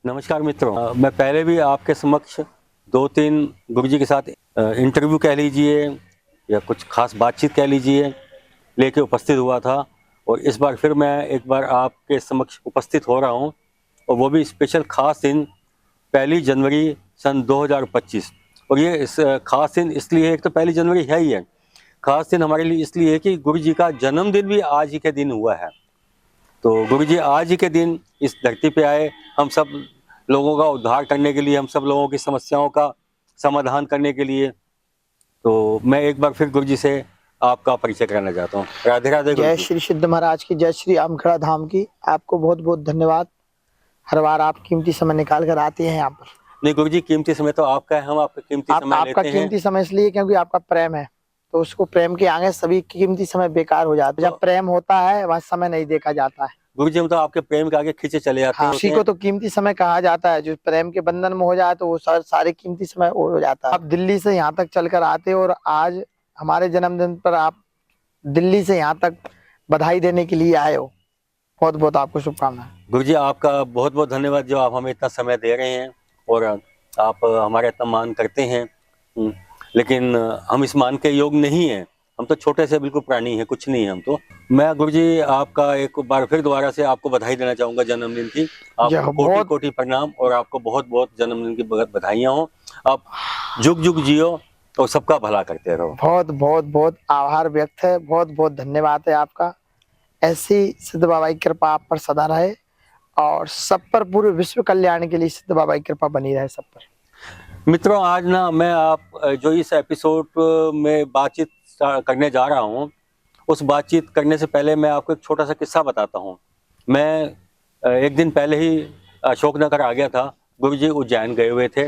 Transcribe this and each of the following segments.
नमस्कार मित्रों, मैं पहले भी आपके समक्ष 2-3 गुरुजी के साथ इंटरव्यू कह लीजिए या कुछ खास बातचीत कह लीजिए लेके उपस्थित हुआ था और इस बार फिर मैं एक बार आपके समक्ष उपस्थित हो रहा हूं और वो भी स्पेशल खास दिन 1 जनवरी सन 2025। और ये खास दिन इसलिए है, एक तो 1 जनवरी है ही है, खास दिन हमारे लिए इसलिए है कि गुरुजी का जन्मदिन भी आज ही के दिन हुआ है। तो गुरुजी आज ही के दिन इस धरती पे आए, हम सब लोगों का उद्धार करने के लिए, हम सब लोगों की समस्याओं का समाधान करने के लिए। तो मैं एक बार फिर गुरुजी से आपका परिचय कराना चाहता हूँ। राधे राधे जय गुरुजी। श्री सिद्ध महाराज की, जय श्री आमखड़ा धाम की। आपको बहुत बहुत धन्यवाद। हर बार आप कीमती समय निकाल कर आते हैं यहाँ पर। नहीं गुरुजी, कीमती समय तो आपका है, हम आपका कीमती समय आपका लेते हैं। कीमती समय इसलिए क्योंकि आपका प्रेम है, तो उसको प्रेम के आगे सभी कीमती समय बेकार हो जाता है। जब प्रेम होता है वहाँ समय नहीं देखा जाता है। गुरुजी, हम तो आपके प्रेम के आगे खींचे चले जाते हैं। उसी को तो कीमती समय कहा जाता है। जो प्रेम के बंधन में हो जाए तो वो सारे कीमती समय हो जाता है। आप दिल्ली से यहाँ तक चलकर आते और आज हमारे जन्मदिन पर आप दिल्ली से यहाँ तक बधाई देने के लिए आए हो। बहुत बहुत आपको शुभकामनाएं। गुरुजी, आपका बहुत बहुत धन्यवाद जो आप हमें इतना समय दे रहे हैं और आप हमारा इतना मान करते हैं। लेकिन हम इस मान के योग नहीं हैं, हम तो छोटे से बिल्कुल प्राणी हैं, कुछ नहीं है हम तो। मैं गुरुजी आपका एक बार फिर दोबारा से आपको बधाई देना चाहूँगा जन्मदिन की। आपको कोटि कोटि प्रणाम और आपको बहुत बहुत जन्मदिन की बधाइयाँ हो। आप जुग जुग जियो और सबका भला करते रहो। बहुत बहुत बहुत आभार व्यक्त है, बहुत बहुत धन्यवाद है आपका। ऐसी सिद्ध बाबा की कृपा आप पर सदा रहे और सब पर पूरे विश्व कल्याण के लिए सिद्ध बाबा की कृपा बनी रहे सब पर। मित्रों, आज ना मैं आप जो इस एपिसोड में बातचीत करने जा रहा हूँ, उस बातचीत करने से पहले मैं आपको एक छोटा सा किस्सा बताता हूँ। मैं एक दिन पहले ही अशोकनगर आ गया था। गुरुजी उज्जैन गए हुए थे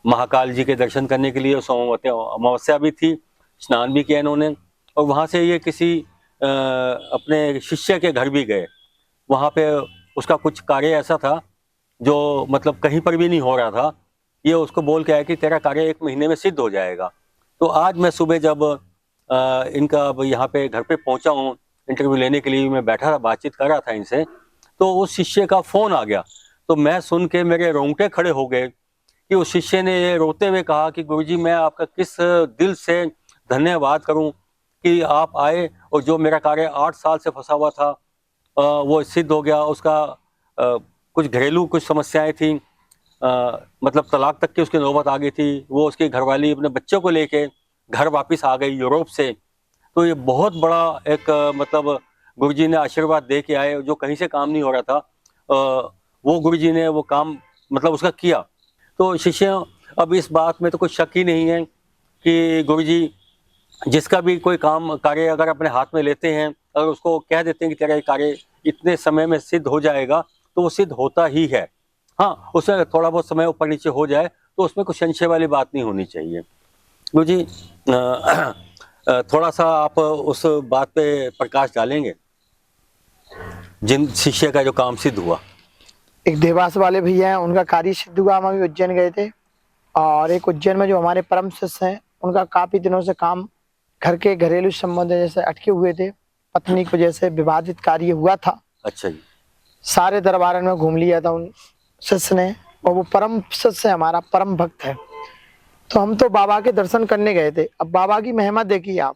महाकाल जी के दर्शन करने के लिए। अमावस्या भी थी, स्नान भी किया इन्होंने और वहाँ से ये किसी अपने शिष्य के घर भी गए। वहाँ पे उसका कुछ कार्य ऐसा था जो मतलब कहीं पर भी नहीं हो रहा था। ये उसको बोल के आया कि तेरा कार्य 1 महीने में सिद्ध हो जाएगा। तो आज मैं सुबह जब इनका अब यहाँ पे घर पे पहुंचा हूँ इंटरव्यू लेने के लिए, मैं बैठा था बातचीत कर रहा था इनसे, तो उस शिष्य का फोन आ गया। तो मैं सुन के मेरे रोंगटे खड़े हो गए कि उस शिष्य ने ये रोते हुए कहा कि गुरुजी, मैं आपका किस दिल से धन्यवाद करूं कि आप आए और जो मेरा कार्य 8 साल से फंसा हुआ था वो सिद्ध हो गया। उसका कुछ घरेलू कुछ समस्याएं थी, मतलब तलाक तक की उसकी नौबत आ गई थी। वो उसकी घरवाली अपने बच्चों को लेके घर वापस आ गई यूरोप से। तो ये बहुत बड़ा एक मतलब गुरुजी ने आशीर्वाद दे के आए, जो कहीं से काम नहीं हो रहा था वो गुरुजी ने वो काम मतलब उसका किया। तो शिष्य, अब इस बात में तो कुछ शक ही नहीं है कि गुरुजी जिसका भी कोई काम कार्य अगर अपने हाथ में लेते हैं, अगर उसको कह देते हैं कि तेरा ये कार्य इतने समय में सिद्ध हो जाएगा, तो वो सिद्ध होता ही है। हाँ, उसमें थोड़ा बहुत समय ऊपर नीचे हो जाए तो उसमें कुछ संशय वाली बात नहीं होनी चाहिए। गुरुजी, थोड़ा सा आप उस बात पे प्रकाश डालेंगे जिन शिष्य का जो काम सिद्ध हुआ। एक देवास वाले भैया हैं, उनका कार्य सिद्ध हुआ। हम अभी उज्जैन गए थे और एक उज्जैन में जो हमारे परम शिष्य हैं, उनका काफी दिनों से काम घर के घरेलू संबंध जैसे अटके हुए थे। पत्नी को जैसे विवादित कार्य हुआ था। अच्छा जी। सारे दरबार में घूम लिया था उन शिष्य ने, और वो परम शिष्य हमारा परम भक्त है। तो हम तो बाबा के दर्शन करने गए थे। अब बाबा की महिमा देखिए आप।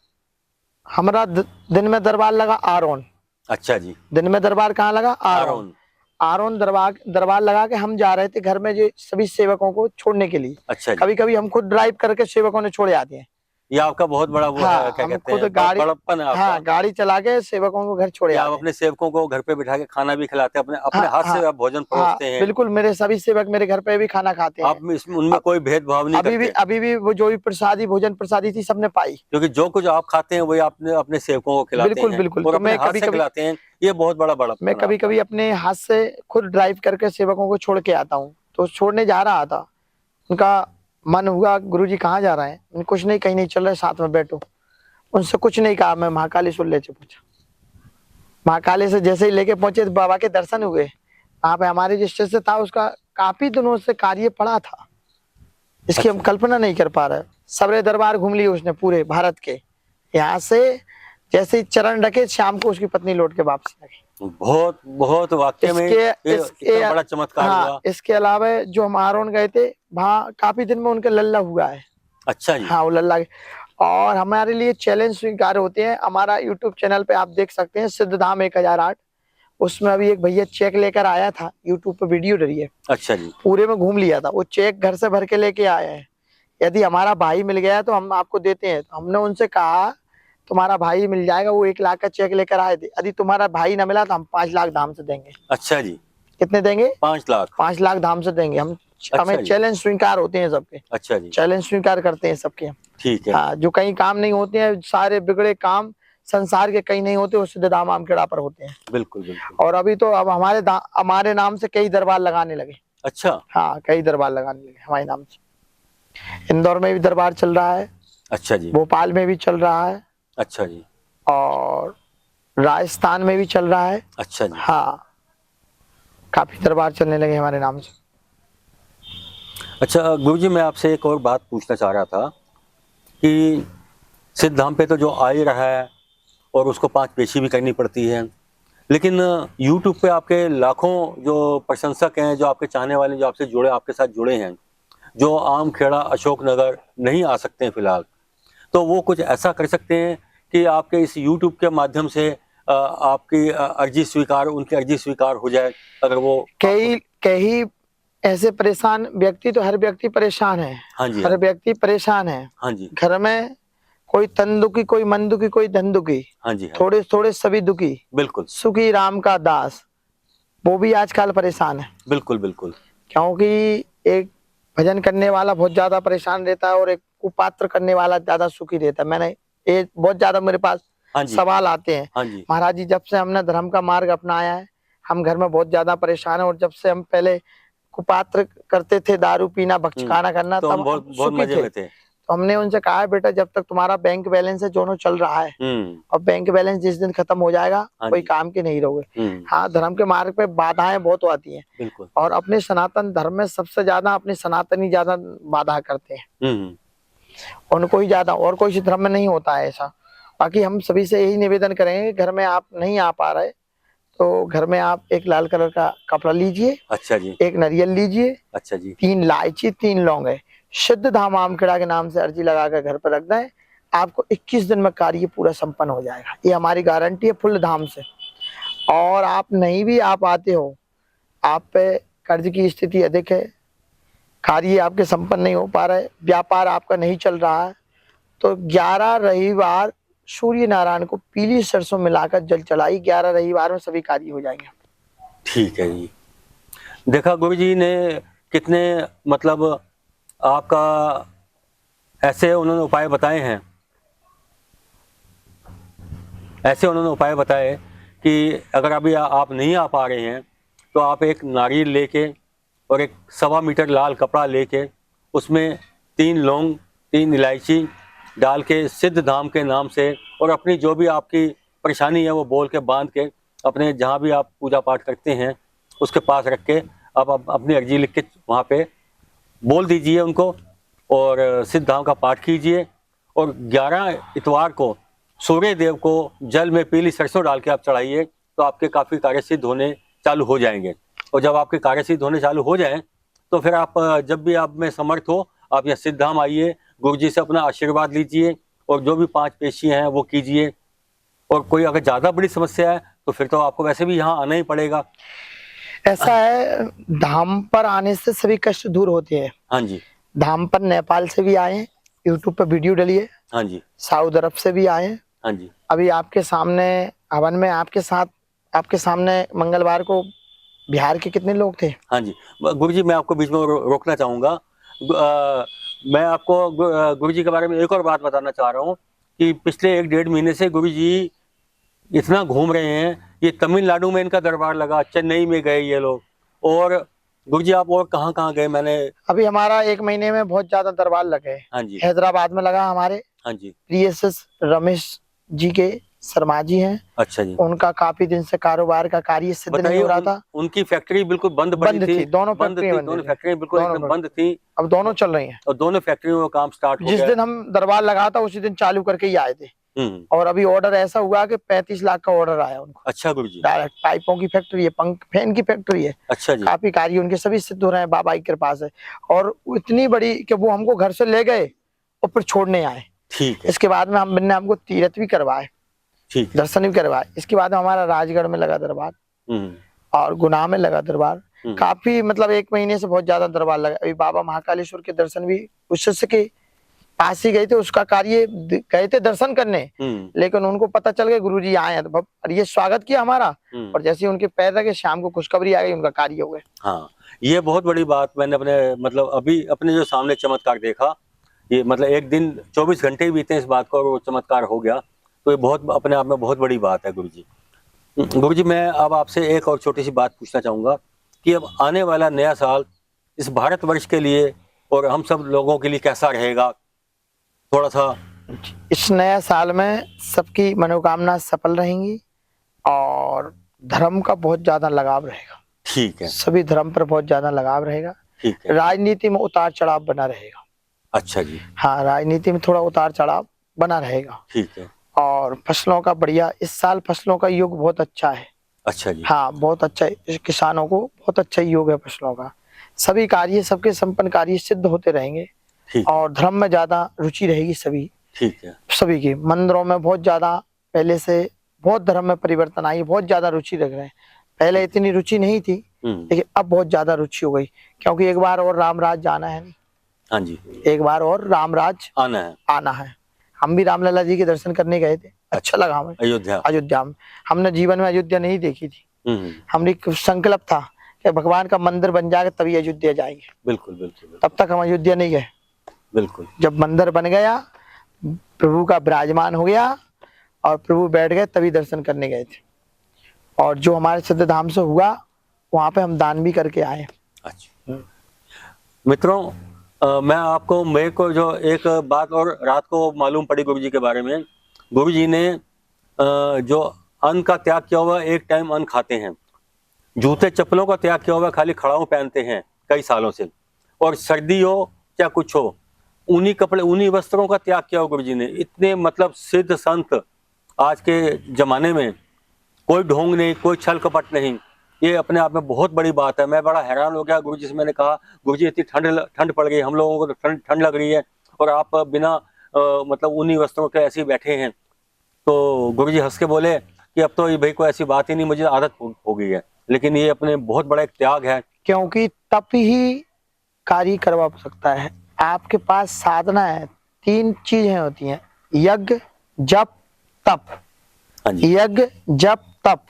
हमारा दिन में दरबार लगा आरोन। अच्छा जी। दिन में दरबार कहाँ लगा? आरोन। आरोन दरबार लगा के हम जा रहे थे घर में जो सभी सेवकों को छोड़ने के लिए। अच्छा जी। कभी कभी हम खुद ड्राइव करके सेवकों ने छोड़ जाते हैं। ये आपका बहुत बड़ा वो है, क्या कहते हैं, बड़प्पन है आपका। गाड़ी चला के सेवकों को घर छोड़े आप अपने सेवकों को घर पे बिठा के खाना भी खिलाते हैं, अपने हाथ से आप भोजन परोसते हैं। बिल्कुल, मेरे सभी सेवक मेरे घर पे भी खाना खाते हैं। आप उनमें कोई भेदभाव नहीं करते। अभी भी वो जो भी प्रसादी भोजन प्रसादी थी सबने पाई, क्योंकि जो कुछ आप खाते हैं वही आपने अपने सेवकों को खिलाते बिल्कुल हैं। बिल्कुल। और तो अपने मैं हाथ कभी से खिलाते हैं। ये बहुत बड़ा बड़ा मैं कभी कभी अपने हाथ से खुद ड्राइव करके सेवकों को छोड़ के आता हूँ। तो छोड़ने जा रहा था, उनका मन हुआ गुरुजी कहाँ जा रहे हैं? कुछ नहीं, कहीं नहीं चल रहे, साथ में बैठो। उनसे कुछ नहीं कहा, मैं महाकालेश्वर ले पहुंचा। महाकालेश्वर जैसे ही लेके पहुंचे तो बाबा के दर्शन हुए। वहां पे हमारे जिस से था उसका काफी दिनों से कार्य पड़ा था, इसकी हम कल्पना नहीं कर पा रहे। सबरे दरबार घूम लिए उसने पूरे भारत के। यहाँ से जैसे ही चरण रखे शाम को उसकी पत्नी लौट के वापस लगी। बहुत बहुत वाकई में इतना बड़ा चमत्कार हुआ। इसके अलावा जो हम आरोन गए थे वहाँ काफी दिन में उनका लल्ला हुआ है। अच्छा जी। हाँ वो लल्ला। और हमारे लिए चैलेंज स्वीकार होते हैं। हमारा यूट्यूब चैनल पे आप देख सकते हैं सिद्धधाम 1008, उसमें अभी एक भैया चेक लेकर आया था, यूट्यूब पे वीडियो डली है। अच्छा जी। पूरे में घूम लिया था, वो चेक घर से भर के लेके आए हैं। यदि हमारा भाई मिल गया तो हम आपको देते हैं। तो हमने उनसे कहा तुम्हारा भाई मिल जाएगा, वो 1 लाख का चेक लेकर आए थे। यदि तुम्हारा भाई ना मिला तो हम 5 लाख धाम से देंगे। अच्छा जी। कितने देंगे? 5 लाख। 5 लाख धाम से देंगे हम। हमें चैलेंज स्वीकार होते हैं सबके। अच्छा जी। चैलेंज स्वीकार करते हैं सबके। ठीक है। हाँ, जो कहीं काम नहीं होते हैं, सारे बिगड़े काम संसार के कहीं नहीं होते, वो सिद्धधाम आमखेड़ा पर होते हैं। बिल्कुल बिल्कुल। और अभी तो अब हमारे नाम से कई दरबार लगाने लगे। अच्छा। हाँ, कई दरबार लगाने लगे हमारे नाम से। इंदौर में भी दरबार चल रहा है। अच्छा जी। भोपाल में भी चल रहा है। अच्छा जी। और राजस्थान में भी चल रहा है। अच्छा जी। हाँ, काफी दरबार चलने लगे हमारे नाम से। अच्छा गुरुजी, मैं आपसे एक और बात पूछना चाह रहा था कि सिद्धधाम पे तो जो आ ही रहा है और उसको 5 पेशी भी करनी पड़ती है, लेकिन यूट्यूब पे आपके लाखों जो प्रशंसक हैं, जो आपके चाहने वाले, जो आपसे जुड़े, आपके साथ जुड़े हैं, जो आमखेड़ा अशोकनगर नहीं आ सकते हैं फिलहाल, तो वो कुछ ऐसा कर सकते हैं कि आपके इस यूट्यूब के माध्यम से आपकी अर्जी स्वीकार, उनकी अर्जी स्वीकार हो जाए। अगर वो कई ऐसे परेशान व्यक्ति, तो हर व्यक्ति परेशान है। हाँ जी। हर व्यक्ति परेशान है। हाँ जी। घर में कोई तन दुखी, कोई मन दुखी, कोई धन दुखी। हाँ जी। थोड़े थोड़े सभी दुखी। बिल्कुल। सुखी राम का दास, वो भी आजकल परेशान है। बिल्कुल बिल्कुल। क्योंकि एक भजन करने वाला बहुत ज्यादा परेशान रहता है और एक कुपात्र करने वाला ज्यादा सुखी रहता है। मैंने ये बहुत ज्यादा मेरे पास सवाल आते हैं। हाँ जी। महाराज जी, जब से हमने धर्म का मार्ग अपनाया है, हम घर में बहुत ज्यादा परेशान है। और जब से हम पहले कुपात्र करते थे, दारू पीना, भक्षकाना करना, तो तब हम बहुत मजे में थे। तो हमने उनसे कहा है, बेटा जब तक तुम्हारा बैंक बैलेंस है, दोनों चल रहा है, और बैंक बैलेंस जिस दिन खत्म हो जाएगा, कोई काम के नहीं रहोगे। हाँ, धर्म के मार्ग पे बाधाएं बहुत आती हैं। बिल्कुल। और अपने सनातन धर्म में सबसे ज्यादा अपने सनातनी ज्यादा बाधा करते हैं। उनको ही ज्यादा, और कोई धर्म में नहीं होता है ऐसा। बाकी हम सभी से यही निवेदन करेंगे, घर में आप नहीं आ पा रहे तो घर में आप एक लाल कलर का कपड़ा लीजिए। अच्छा जी। एक नारियल लीजिए। अच्छा जी। 3 इलायची, 3 लौंग है, सिद्धधाम आमखेड़ा के नाम से अर्जी लगाकर घर पर रख दें। आपको 21 दिन में कार्य पूरा संपन्न हो जाएगा। ये हमारी गारंटी है फुल धाम से। और आप नहीं भी आ पाते हो, आप पे कर्ज की स्थिति अधिक है, कार्य आपके संपन्न नहीं हो पा रहे, व्यापार आपका नहीं चल रहा है, तो 11 रविवार सूर्य नारायण को पीली सरसों मिलाकर जल चढ़ाई। 11 रविवार में सभी कार्य हो जाएंगे। ठीक है जी। देखा गुरुजी ने कितने मतलब आपका ऐसे उन्होंने उपाय बताए हैं, ऐसे उन्होंने उपाय बताए कि अगर अभी आप नहीं आ पा रहे हैं तो आप एक नारियल लेके और एक 1.25 मीटर लाल कपड़ा लेके उसमें 3 लौंग, 3 इलायची डाल के सिद्धधाम के नाम से, और अपनी जो भी आपकी परेशानी है वो बोल के, बांध के, अपने जहाँ भी आप पूजा पाठ करते हैं उसके पास रख के आप अपनी अर्जी लिख के वहाँ पे बोल दीजिए उनको, और सिद्धधाम का पाठ कीजिए। और 11 इतवार को सूर्य देव को जल में पीली सरसों डाल के आप चढ़ाइए, तो आपके काफ़ी कार्य सिद्ध होने चालू हो जाएंगे। और जब आपके कार्य सिद्ध होने चालू हो जाएं तो फिर आप जब भी आप में समर्थ हो, आप यहाँ सिद्धधाम आइए, गुरु जी से अपना आशीर्वाद लीजिए और जो भी 5 पेशी हैं वो कीजिए। और कोई अगर ज़्यादा बड़ी समस्या है तो फिर तो आपको वैसे भी यहाँ आना ही पड़ेगा। ऐसा है, धाम पर आने से सभी कष्ट दूर होते हैं। हाँ जी। धाम पर नेपाल से भी आए, यूट्यूब पर वीडियो डली है। हाँ जी। साउथ अरब से भी आए। हाँ जी। अभी आपके सामने हवन में आपके सामने मंगलवार को बिहार के कितने लोग थे? हाँ जी। गुरुजी, मैं आपको बीच में रोकना चाहूँगा। मैं आपको गुरुजी के बारे में एक और बात बताना चाह रहा हूँ कि पिछले 1-1.5 महीने से गुरुजी इतना घूम रहे हैं। ये तमिलनाडु में इनका दरबार लगा, चेन्नई में गए ये लोग, और गुरुजी आप और कहाँ कहाँ गए? मैंने अभी हमारा 1 महीने में बहुत ज्यादा दरबार लगे। हाँ जी। हैदराबाद में लगा हमारे। हाँ जी। प्रियस रमेश जी के शर्मा जी हैं। अच्छा जी। उनका काफी दिन से कारोबार का कार्य सिद्ध नहीं हो रहा था। उनकी फैक्ट्री बिल्कुल बंद थी। दोनों फैक्ट्री बिल्कुल एकदम बंद थी। अब दोनों चल रही हैं और दोनों फैक्ट्रियों में काम स्टार्ट हो गया। जिस दिन हम दरबार लगा था उसी दिन चालू करके ही आए थे। और अभी ऑर्डर ऐसा हुआ कि 35 लाख का ऑर्डर आया उनको। अच्छा गुरुजी। डायरेक्ट पाइपों की फैक्ट्री है, पंख फैन की फैक्ट्री है। अच्छा जी। काफी कार्य उनके सभी सिद्ध हो रहे हैं बाबा की कृपा से, और इतनी बड़ी कि वो हमको घर से ले गए और फिर छोड़ने आए। ठीक है। इसके बाद में हमने हमको तीर्थ भी करवाए, ठीक, दर्शन भी करवाए। इसके बाद हमारा राजगढ़ में लगा दरबार और गुनाह में लगा दरबार। काफी मतलब 1 महीने से बहुत ज्यादा दरबार लगा। अभी बाबा महाकालेश्वर के दर्शन भी उस शिष्य के पास ही गए थे, उसका कार्य गए थे दर्शन करने, लेकिन उनको पता चल गया गुरुजी आए हैं, तो ये स्वागत किया हमारा, और जैसे ही उनके पैर रखे शाम को खुशखबरी आ गई, उनका कार्य हो गया। हाँ, ये बहुत बड़ी बात मैंने अपने मतलब अभी अपने जो सामने चमत्कार देखा, ये मतलब एक दिन 24 घंटे ही बीते इस बात को और वो चमत्कार हो गया, तो ये बहुत अपने आप में बहुत बड़ी बात है गुरुजी। गुरुजी, मैं अब आपसे एक और छोटी सी बात पूछना चाहूँगा कि अब आने वाला नया साल इस भारतवर्ष के लिए और हम सब लोगों के लिए कैसा रहेगा, थोड़ा सा। इस नया साल में सबकी मनोकामना सफल रहेंगी और धर्म का बहुत ज्यादा लगाव रहेगा। ठीक है। सभी धर्म पर बहुत ज्यादा लगाव रहेगा। ठीक है। राजनीति में उतार चढ़ाव बना रहेगा। अच्छा जी। हाँ, राजनीति में थोड़ा उतार चढ़ाव बना रहेगा। ठीक है। और फसलों का बढ़िया, इस साल फसलों का योग बहुत अच्छा है। अच्छा जी। हाँ, बहुत अच्छा है, किसानों को बहुत अच्छा योग है फसलों का। सभी कार्य, सबके संपन्न कार्य सिद्ध होते रहेंगे और धर्म में ज्यादा रुचि रहेगी सभी। ठीक है। सभी की मंदिरों में बहुत ज्यादा, पहले से बहुत धर्म में परिवर्तन आई, बहुत ज्यादा रुचि रख रहे हैं। पहले इतनी रुचि नहीं थी, लेकिन अब बहुत ज्यादा रुचि हो गई, क्योंकि एक बार और रामराज जाना है। हाँ जी, एक बार और रामराज आना है। हम भी रामलला जी के दर्शन करने गए थे, अच्छा लगा हमें। अयोध्या में हमने जीवन में अयोध्या नहीं देखी थी। हमने संकल्प था कि भगवान का मंदिर बन जाएगा तभी अयोध्या जाएंगे। बिल्कुल बिल्कुल। तब तक हम अयोध्या नहीं गए। बिल्कुल। जब मंदिर बन गया, प्रभु का विराजमान हो गया और प्रभु बैठ गए, तभी दर्शन करने गए थे। और जो हमारे सिद्ध धाम से हुआ, वहां पे हम दान भी करके आए। अच्छा मित्रों, मैं आपको, मेरे को जो एक बात और रात को मालूम पड़ी गुरुजी के बारे में, गुरुजी ने जो अन्न का त्याग किया हुआ, एक टाइम अन्न खाते हैं, जूते चप्पलों का त्याग किया हुआ, खाली खड़ाऊ पहनते हैं कई सालों से, और सर्दी हो या कुछ हो, ऊनी कपड़े, ऊनी वस्त्रों का त्याग किया हुआ गुरुजी ने। इतने मतलब सिद्ध संत आज के जमाने में, कोई ढोंग नहीं, कोई छल कपट नहीं, ये अपने आप में बहुत बड़ी बात है। मैं बड़ा हैरान हो गया गुरुजी से, मैंने कहा गुरुजी इतनी ठंड पड़ गई, हम लोगों को तो ठंड लग रही है और आप बिना मतलब ऊनी वस्त्रों के ऐसे ही बैठे हैं। तो गुरुजी हंस के बोले कि अब तो ये भाई कोई ऐसी बात ही नहीं, मुझे आदत हो गई है। लेकिन ये अपने बहुत बड़ा एक त्याग है, क्योंकि तप ही कार्य करवा सकता है। आपके पास साधना है, 3 चीजें होती हैं, यज्ञ, जप, तप। यज्ञ, जप, तप।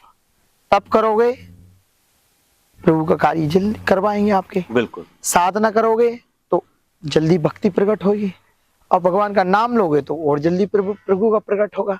तप करोगे प्रभु का कार्य जल्दी करवाएंगे आपके। बिल्कुल। साधना करोगे तो जल्दी भक्ति प्रकट होगी, और भगवान का नाम लोगे तो और जल्दी प्रभु का प्रकट होगा।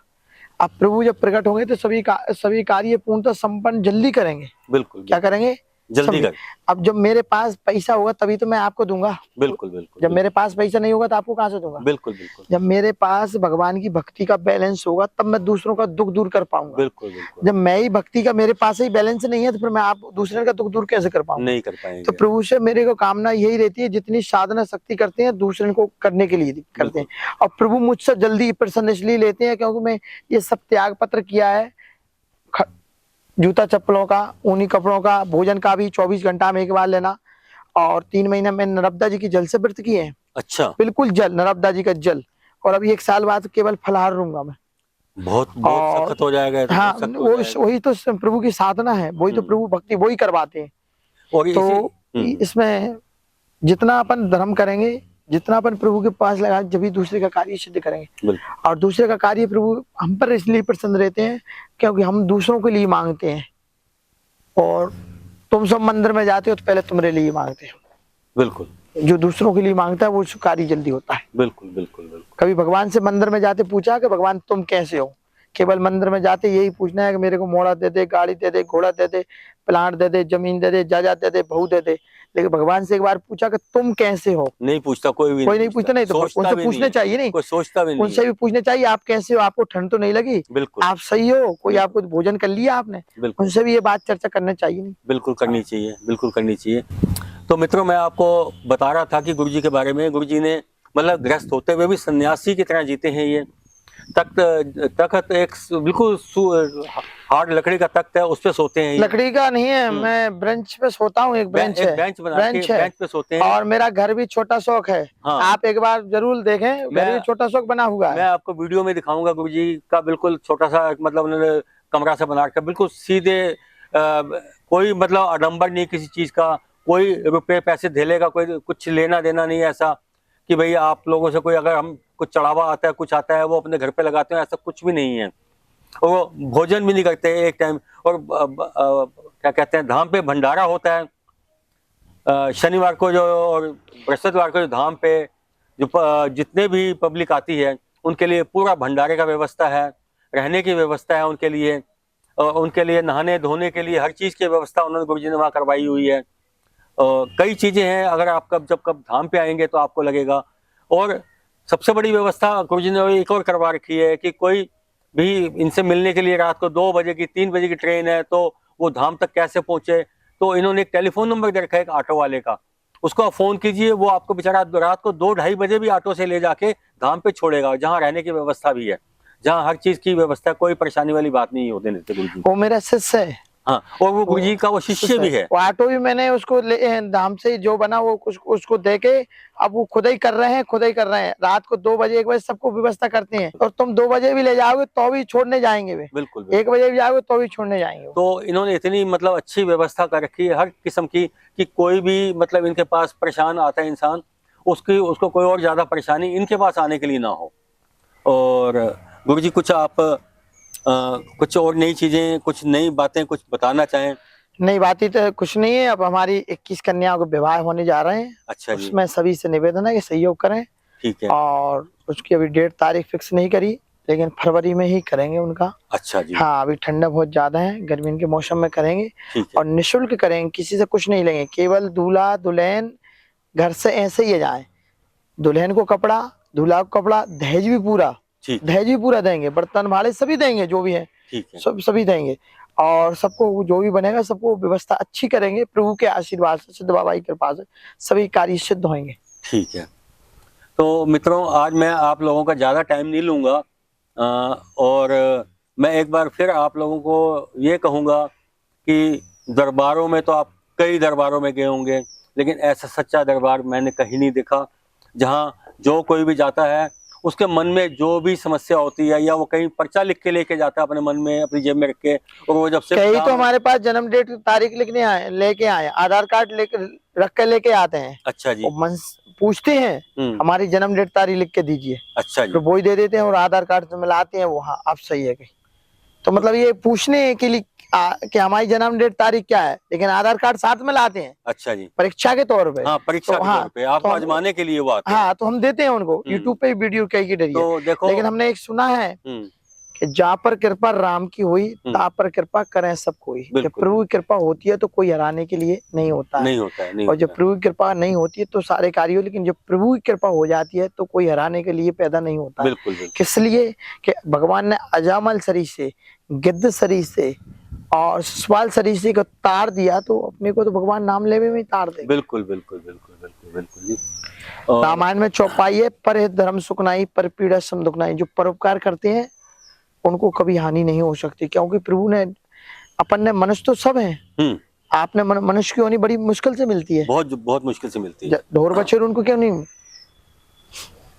अब प्रभु जब प्रकट होंगे तो सभी कार्य पूर्णतः संपन्न जल्दी करेंगे। बिल्कुल। क्या करेंगे? जल्दी कर। अब जब मेरे पास पैसा होगा तभी तो मैं आपको दूंगा। बिल्कुल बिल्कुल। जब मेरे पास पैसा नहीं होगा तो आपको कहाँ से दूंगा? बिल्कुल बिल्कुल। जब मेरे पास भगवान की भक्ति का बैलेंस होगा तब मैं दूसरों का दुख दूर कर पाऊंगा। बिल्कुल बिल्कुल। जब मैं ही भक्ति का, मेरे पास ही बैलेंस नहीं है, तो फिर मैं आप दूसरे का दुख दूर कैसे कर पाऊंगा? नहीं कर पाएंगे। तो प्रभु से मेरे को कामना यही रहती है, जितनी साधना शक्ति करते हैं दूसरे को करने के लिए करते हैं, और प्रभु मुझसे जल्दी प्रसन्न इसलिए लेते हैं क्योंकि मैं ये सब त्याग पत्र किया है। जूता चप्पलों का, ऊनी कपड़ों का, भोजन का भी 24 घंटा में एक बार लेना, और 3 महीने में नर्मदा जी की जल से व्रत किए हैं। अच्छा। बिल्कुल जल, नर्मदा जी का जल। और अभी 1 साल बाद केवल फलाहार रहूंगा मैं। बहुत सख्त हो जाएगा। हाँ, वही तो प्रभु की साधना है, वही तो प्रभु भक्ति वही करवाते हैं। और तो इसमें जितना अपन धर्म करेंगे, जितना अपन प्रभु के पास लगा, जब भी दूसरे का कार्य सिद्ध करेंगे। और दूसरे का कार्य प्रभु हम पर इसलिए प्रसन्न रहते हैं क्योंकि हम दूसरों के लिए मांगते हैं, और तुम सब मंदिर में जाते हो तो पहले तुम्हारे लिए मांगते हो। बिल्कुल। जो दूसरों के लिए मांगता है वो कार्य जल्दी होता है। बिल्कुल बिल्कुल बिल्कुल। कभी भगवान से मंदिर में जाते पूछा कि भगवान तुम कैसे हो? केवल मंदिर में जाते यही पूछना है कि मेरे को मोड़ा दे दे, गाड़ी दे दे, घोड़ा दे दे, प्लांट दे दे, जमीन दे दे, जायदाद दे दे, बहू दे दे। लेकिन भगवान से एक बार पूछा कि तुम कैसे हो? नहीं पूछता, कोई नहीं पूछता। नहीं तो उनसे पूछना चाहिए, नहीं कोई सोचता भी नहीं, उनसे भी पूछना चाहिए आप कैसे हो, आपको ठंड तो नहीं लगी? बिल्कुल। आप सही हो? कोई आपको भोजन कर लिया आपने? उनसे भी ये बात चर्चा करना चाहिए। नहीं, बिल्कुल करनी चाहिए, बिल्कुल करनी चाहिए। तो मित्रों, मैं आपको बता रहा था कि गुरुजी के बारे में, गुरुजी ने मतलब गृहस्थ होते हुए भी सन्यासी की तरह जीते हैं ये। तख्त एक बिल्कुल हार्ड लकड़ी का तख्त है, उस पे सोते हैं ये। लकड़ी का नहीं है, मैं बेंच पे सोता हूँ, एक बेंच है, बेंच बना के बेंच है। बेंच पे सोते हैं। और मेरा घर भी छोटा शौक है, हाँ। आप एक बार जरूर देखें, घर भी छोटा शौक बना हुआ मैं है। आपको वीडियो में दिखाऊंगा गुरुजी का बिल्कुल छोटा सा, मतलब उन्होंने कमरा सा बना रखा, बिल्कुल सीधे, कोई मतलब आडंबर नहीं किसी चीज का, कोई रुपए पैसे धेले का कोई कुछ लेना देना नहीं है ऐसा कि भाई आप लोगों से कोई अगर हम कुछ चढ़ावा आता है, कुछ आता है, वो अपने घर पे लगाते हैं, ऐसा कुछ भी नहीं है। और वो भोजन भी नहीं करते एक टाइम। और क्या कहते हैं, धाम पे भंडारा होता है शनिवार को जो, और बृहस्पतिवार को जो धाम पे जो जितने भी पब्लिक आती है उनके लिए पूरा भंडारे का व्यवस्था है, रहने की व्यवस्था है उनके लिए, उनके लिए नहाने धोने के लिए हर चीज़ की व्यवस्था उन्होंने गुरुजी ने वहाँ करवाई हुई है। कई चीज़ें हैं, अगर आप जब कब धाम पे आएंगे तो आपको लगेगा। और सबसे बड़ी व्यवस्था गुरुजी ने एक और करवा रखी है कि कोई भी इनसे मिलने के लिए रात को 2 बजे की 3 बजे की ट्रेन है तो वो धाम तक कैसे पहुंचे, तो इन्होंने एक टेलीफोन नंबर दे रखा है एक ऑटो वाले का, उसको आप फोन कीजिए, वो आपको बेचारा रात को 2-2:30 बजे भी ऑटो से ले जाके धाम पे छोड़ेगा, जहाँ रहने की व्यवस्था भी है, जहाँ हर चीज की व्यवस्था, कोई परेशानी वाली बात नहीं होते नित्य गुरुजी। वो मेरा शिष्य है। हाँ, और वो गुरुजी का वो शिष्य भी है। वो ऑटो भी मैंने उसको धाम से जो बना वो उसको दे के, अब वो खुद ही कर रहे हैं, खुद ही कर रहे हैं। रात को 2 बजे 1 बजे सबको व्यवस्था करते हैं, और तुम 2 बजे भी ले जाओगे तो भी छोड़ने जाएंगे वे। बिल्कुल 1 बजे भी जाओगे तो भी छोड़ने जाएंगे। तो इन्होंने इतनी मतलब अच्छी व्यवस्था कर रखी है हर किस्म की कि कोई भी मतलब इनके पास परेशान आता है इंसान, उसको कोई और ज्यादा परेशानी इनके पास आने के लिए ना हो। और गुरुजी कुछ आप कुछ और नई चीजें, कुछ नई बातें कुछ बताना चाहें? नई बातें तो कुछ नहीं है। अब हमारी 21 कन्याओं के विवाह होने जा रहे हैं। अच्छा जी। उसमें सभी से निवेदन है कि सहयोग करें। ठीक है। और उसकी अभी डेट तारीख फिक्स नहीं करी, लेकिन फरवरी में ही करेंगे उनका। अच्छा जी। हाँ, अभी ठंडा बहुत ज्यादा है, गर्मी के मौसम में करेंगे। ठीक है। और निःशुल्क करेंगे, किसी से कुछ नहीं लेंगे, केवल दूल्हा दुल्हन घर से ऐसे ही जाए, दुल्हन को कपड़ा, दूल्हा को कपड़ा, दहेज भी पूरा, दहेज भी पूरा देंगे, बर्तन भाड़े सभी देंगे, जो भी है सब सभी देंगे। और सबको जो भी बनेगा सबको व्यवस्था अच्छी करेंगे, प्रभु के आशीर्वाद से, सिद्ध बाबा की कृपा से सभी कार्य सिद्ध होंगे। ठीक है। तो मित्रों, आज मैं आप लोगों का ज़्यादा टाइम नहीं लूँगा, और मैं एक बार फिर आप लोगों को ये कहूँगा कि दरबारों में तो आप कई दरबारों में गए होंगे, लेकिन ऐसा सच्चा दरबार मैंने कहीं नहीं देखा जहाँ जो कोई भी जाता है उसके मन में जो भी समस्या होती है, या वो कहीं पर्चा लिख के लेके जाता है अपने मन में, अपनी जेब में रख के, और वो जब से कई तो हमारे पास जन्म डेट तारीख लिखने आए, लेके आए, आधार कार्ड लेके रख के लेके आते हैं। अच्छा जी। पूछते हैं हमारी जन्म डेट तारीख लिख के दीजिए। अच्छा जी। तो वो ही दे देते हैं, और आधार कार्ड से मिलाते हैं, वो हाँ आप सही है कहीं। तो मतलब ये पूछने के लिए कि हमारी जन्म डेट तारीख क्या है, लेकिन आधार कार्ड साथ में लाते हैं। अच्छा जी। परीक्षा के तौर पे। हाँ, परीक्षा के तौर पे आपको आजमाने के लिए वो आते हैं। हाँ, तो हम देते हैं उनको यूट्यूब पे वीडियो कई की डरिए। तो देखो, लेकिन हमने एक सुना है कि जहाँ पर कृपा राम की हुई तहाँ पर कृपा करें सब कोई। जब प्रभु की कृपा होती है तो कोई हराने के लिए नहीं होता है, नहीं होता है। और जब प्रभु की कृपा नहीं होती है तो सारे कार्य, लेकिन जब प्रभु की कृपा हो जाती है तो कोई हराने के लिए पैदा नहीं होता। बिल्कुल। किस लिए कि भगवान ने अजामल शरीर से, गिद्ध शरीर से और सवाल शरीर से को तार दिया, तो अपने को तो भगवान नाम लेवे में तार दे। बिल्कुल बिल्कुल बिल्कुल बिल्कुल बिल्कुल जी। रामायण में चौपाई है, पर धर्म सुखनाई, पर पीड़ा सम दुखनाई। जो परोपकार करते हैं उनको कभी हानि नहीं हो सकती, क्योंकि प्रभु ने, अपन ने, मनुष्य तो सब हैं, आपने मनुष्य की होनी बड़ी मुश्किल से मिलती है, बहुत मुश्किल से मिलती है। ढोर बछड़े उनको क्यों नहीं,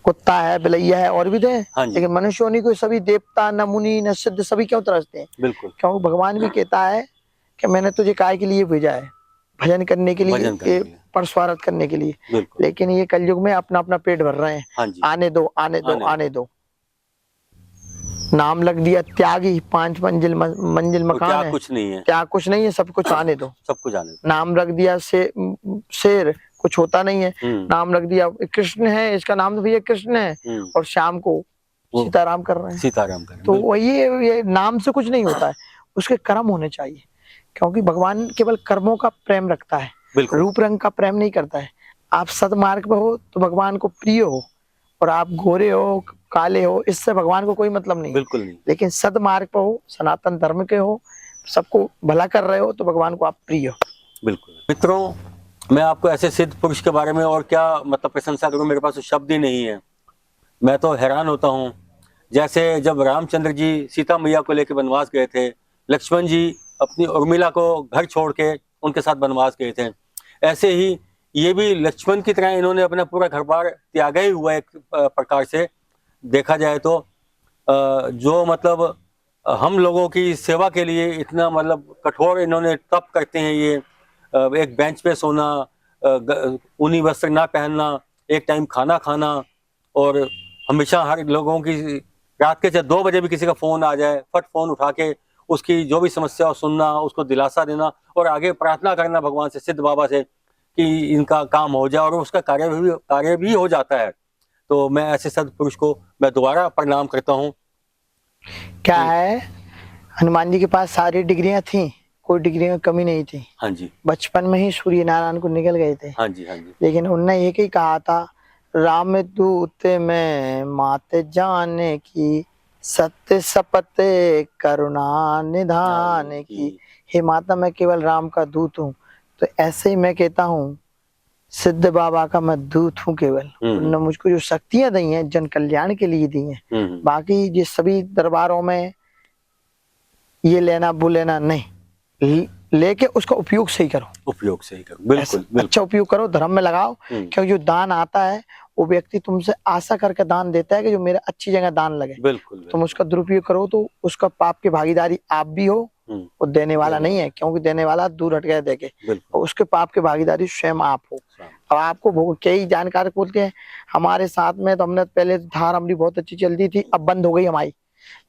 कुत्ता है, बिलैया है, और भी तो है। लेकिन मनुष्य होनी को सभी देवता, न मुनि न सिद्ध, सभी क्यों तरसते हैं? बिल्कुल, क्योंकि भगवान भी कहता है कि मैंने तुझे काय के लिए भेजा है, भजन करने के लिए, परस्वारथ करने के लिए। लेकिन ये कलयुग में अपना अपना पेट भर रहे हैं। आने दो आने दो आने दो। नाम लग दिया त्यागी, 5 मंजिल मकान है, कुछ नहीं है, क्या कुछ नहीं है, सब कुछ आने दो, सब कुछ आने दो। नाम रख दिया शेर, कुछ होता नहीं है। नाम रख दिया कृष्ण है, इसका नाम तो भैया कृष्ण है, और शाम को सीताराम कर रहे हैं, सीताराम कर रहे हैं। तो वही ये नाम से कुछ नहीं होता है, उसके कर्म होने चाहिए, क्योंकि भगवान केवल कर्मों का प्रेम रखता है, रूप रंग का प्रेम नहीं करता है। आप सदमार्ग पे हो तो भगवान को प्रिय हो, और आप गोरे हो काले हो इससे भगवान को कोई मतलब नहीं। बिल्कुल नहीं। लेकिन सदमार्ग पे हो, सनातन धर्म के हो, सबको भला कर रहे हो, तो भगवान को आप प्रिय हो। बिल्कुल। मित्रों, मैं आपको ऐसे सिद्ध पुरुष के बारे में और क्या मतलब प्रशंसा करूं, मेरे पास तो शब्द ही नहीं है। मैं तो हैरान होता हूं जैसे जब रामचंद्र जी सीता मैया को लेकर वनवास गए थे, लक्ष्मण जी अपनी उर्मिला को घर छोड़ के उनके साथ वनवास गए थे, ऐसे ही ये भी लक्ष्मण की तरह इन्होंने अपना पूरा घर बार त्यागा ही हुआ एक प्रकार से देखा जाए तो। जो मतलब हम लोगों की सेवा के लिए इतना मतलब कठोर इन्होंने तप करते हैं ये, एक बेंच पे सोना, ऊनी वस्त्र ना पहनना, एक टाइम खाना खाना, और हमेशा हर लोगों की रात के चाहे 2 बजे भी किसी का फोन आ जाए, फट फोन उठा के उसकी जो भी समस्या हो सुनना, उसको दिलासा देना और आगे प्रार्थना करना भगवान से, सिद्ध बाबा से कि इनका काम हो जाए, और उसका कार्य भी हो जाता है। तो मैं ऐसे सदपुरुष को मैं दोबारा प्रणाम करता हूँ। क्या है, हनुमान जी के पास सारी डिग्रियां थी, कोई डिग्री में कमी नहीं थी। हाँ जी, बचपन में ही सूर्य नारायण को निकल गए थे। हाँ जी, हाँ जी, लेकिन उनने एक ही कहा था, राम दूत में मात जाने की, सत्य सपत करुणा निधान की। हे माता, मैं केवल राम का दूत हूँ। तो ऐसे ही मैं कहता हूँ, सिद्ध बाबा का मैं दूत हूँ केवल। उन्होंने मुझको जो शक्तियां दी हैं जन कल्याण के लिए दी हैं। बाकी ये सभी दरबारों में ये लेना वो लेना नहीं, लेके उसका उपयोग सही करो, उपयोग सही करो, बिल्कुल, बिल्कुल। अच्छा उपयोग करो, धर्म में लगाओ। क्योंकि जो दान आता है वो व्यक्ति तुमसे आशा करके दान देता है कि जो मेरा अच्छी जगह दान लगे। बिल्कुल, तुम उसका दुरुपयोग करो तो उसका पाप की भागीदारी आप भी हो, वो देने वाला नहीं है, क्योंकि देने वाला दूर हट गया देके, और उसके पाप की भागीदारी स्वयं आप हो। अब आपको कई जानकार बोलते हैं हमारे साथ में, तो हमने पहले धार हमारी बहुत अच्छी चलती थी, अब बंद हो गई हमारी।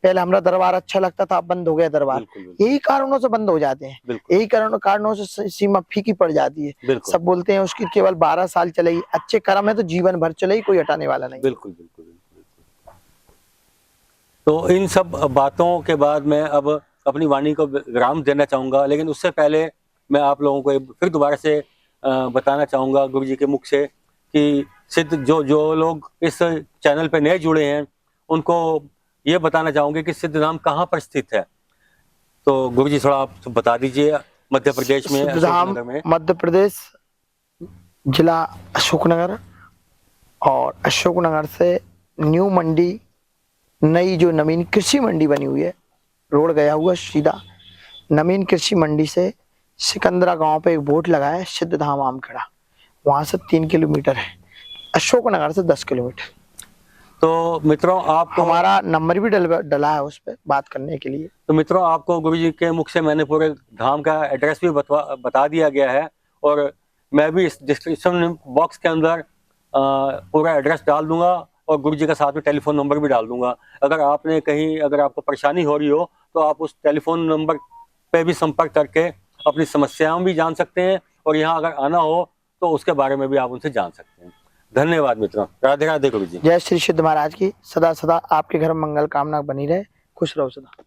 पहले हमारा दरबार अच्छा लगता था, अब बंद हो गया दरबार। यही कारणों से बंद हो जाते हैं, यही कारणों से सीमा फीकी पड़ जाती है। सब बोलते हैं उसकी केवल 12 साल चलेगी, अच्छे कर्म है तो जीवन भर चलेगी, कोई हटाने वाला नहीं। बिल्कुल, बिल्कुल, बिल्कुल। तो इन सब बातों के बाद मैं अब अपनी वाणी को विराम देना चाहूंगा, लेकिन उससे पहले मैं आप लोगों को फिर दोबारा से बताना चाहूंगा गुरु जी के मुख से कि सिद्ध जो लोग इस चैनल पे नए जुड़े हैं उनको ये बताना चाहूंगे कि सिद्ध धाम कहाँ पर स्थित है। तो गुरु जी थोड़ा आप बता दीजिए। मध्य प्रदेश में, अशोकनगर में, मध्य प्रदेश जिला अशोकनगर, और अशोकनगर से न्यू मंडी, नई जो नवीन कृषि मंडी बनी हुई है, रोड गया हुआ सीधा, नवीन कृषि मंडी से सिकंदरा गांव पे एक बोर्ड लगा है, सिद्ध धाम आमखेड़ा, वहां से 3 किलोमीटर है, अशोकनगर से 10 किलोमीटर। तो मित्रों आपको हमारा नंबर भी डला है उस पर बात करने के लिए। तो मित्रों आपको गुरु जी के मुख से मैंने पूरे धाम का एड्रेस भी बता दिया गया है, और मैं भी इस डिस्क्रिप्शन बॉक्स के अंदर पूरा एड्रेस डाल दूंगा, और गुरु जी का साथ में टेलीफोन नंबर भी डाल दूंगा। अगर आपको परेशानी हो रही हो तो आप उस टेलीफोन नंबर पे भी संपर्क करके अपनी समस्याओं भी जान सकते हैं, और यहाँ अगर आना हो तो उसके बारे में भी आप उनसे जान सकते हैं। धन्यवाद मित्रों। राधे राधे गुरु जी। जय श्री सिद्ध महाराज की। सदा सदा आपके घर में मंगल कामना बनी रहे। खुश रहो सदा।